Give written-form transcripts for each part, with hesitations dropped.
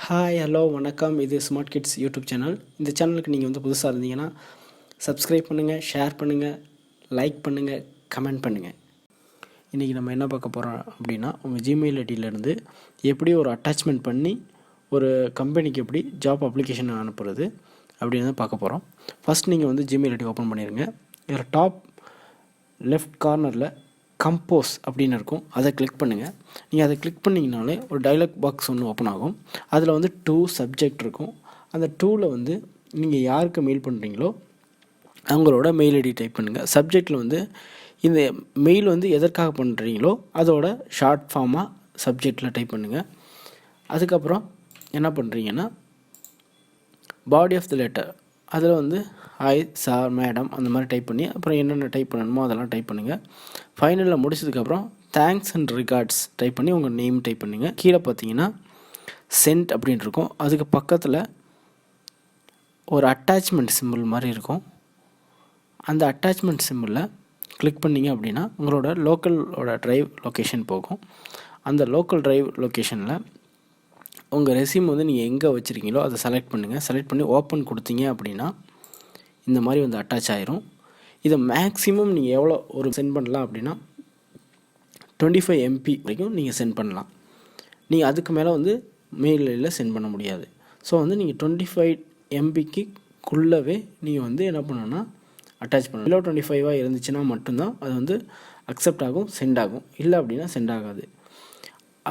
Hi hello வணக்கம். இது smart kids YouTube channel. இந்த சேனலுக்கு நீங்கள் வந்து புதுசாக இருந்தீங்கன்னா சப்ஸ்கிரைப் பண்ணுங்கள், ஷேர் பண்ணுங்கள், லைக் பண்ணுங்கள், கமெண்ட் பண்ணுங்கள். இன்றைக்கி நம்ம என்ன பார்க்க போகிறோம் அப்படின்னா, உங்கள் ஜிமெயில் ஐடியிலேருந்து எப்படி ஒரு அட்டாச்மெண்ட் பண்ணி ஒரு கம்பெனிக்கு எப்படி ஜாப் அப்ளிகேஷன் அனுப்புறது அப்படின்னு தான் பார்க்க போகிறோம். ஃபஸ்ட் நீங்கள் வந்து ஜிமெயில் ஐடி ஓப்பன் பண்ணிடுங்க. இதில் டாப் லெஃப்ட் கார்னரில் கம்போஸ் அப்படின்னு இருக்கும், அதை கிளிக் பண்ணுங்கள். நீங்கள் அதை கிளிக் பண்ணிங்கனாலே ஒரு டயலாக் பாக்ஸ் ஒன்று ஓப்பன் ஆகும். அதில் வந்து 2 சப்ஜெக்ட் இருக்கும். அந்த 2ல் வந்து நீங்கள் யாருக்கு மெயில் பண்ணுறீங்களோ அவங்களோட மெயில் ஐடி டைப் பண்ணுங்கள். சப்ஜெக்டில் வந்து இந்த மெயில் வந்து எதற்காக பண்ணுறீங்களோ அதோட ஷார்ட் ஃபார்மாக சப்ஜெக்டில் டைப் பண்ணுங்கள். அதுக்கப்புறம் என்ன பண்ணுறீங்கன்னா பாடி ஆஃப் த லெட்டர் அதில் வந்து ஹாய் சார், மேடம் அந்த மாதிரி டைப் பண்ணி அப்புறம் என்னென்ன டைப் பண்ணணுமோ அதெல்லாம் டைப் பண்ணுங்கள். ஃபைனலில் முடிச்சதுக்கப்புறம் தேங்க்ஸ் அண்ட் ரிகார்ட்ஸ் டைப் பண்ணி உங்கள் நேம் டைப் பண்ணுங்கள். கீழே பார்த்தீங்கன்னா சென்ட் அப்படின்னு இருக்கும். அதுக்கு பக்கத்தில் ஒரு அட்டாச்மெண்ட் சிம்பிள் மாதிரி இருக்கும். அந்த அட்டாச்மெண்ட் சிம்பிளில் கிளிக் பண்ணிங்க அப்படின்னா உங்களோட லோக்கலோட ட்ரைவ் லொக்கேஷன் போகும். அந்த லோக்கல் ட்ரைவ் லொக்கேஷனில் உங்கள் ரெஸ்யூம் வந்து நீங்கள் எங்கே வச்சுருக்கீங்களோ அதை செலக்ட் பண்ணுங்கள். செலக்ட் பண்ணி ஓப்பன் கொடுத்தீங்க அப்படின்னா இந்த மாதிரி வந்து அட்டாச் ஆகிரும். இதை மேக்ஸிமம் நீங்கள் எவ்வளோ ஒரு சென்ட் பண்ணலாம் அப்படின்னா 25 MB வரைக்கும் நீங்கள் சென்ட் பண்ணலாம். நீங்கள் அதுக்கு மேலே வந்து மெயிலில் சென்ட் பண்ண முடியாது. ஸோ வந்து நீங்கள் 25 MBக்குள்ளவே நீங்கள் வந்து என்ன பண்ணணும்னா அட்டாச் பண்ணணும். பிலோ 25 இருந்துச்சுன்னா மட்டும்தான் அது வந்து அக்செப்ட் ஆகும், சென்ட் ஆகும். இல்லை அப்படின்னா சென்ட் ஆகாது.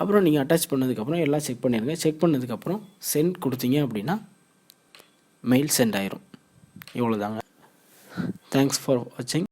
அப்புறம் நீங்கள் அட்டாச் பண்ணதுக்கப்புறம் எல்லாம் செக் பண்ணிடுங்க. செக் பண்ணதுக்கப்புறம் சென்ட் கொடுத்தீங்க அப்படின்னா மெயில் சென்ட் ஆயிரும். இவ்வளோதாங்க. தேங்க்ஸ் ஃபார் வாட்சிங்.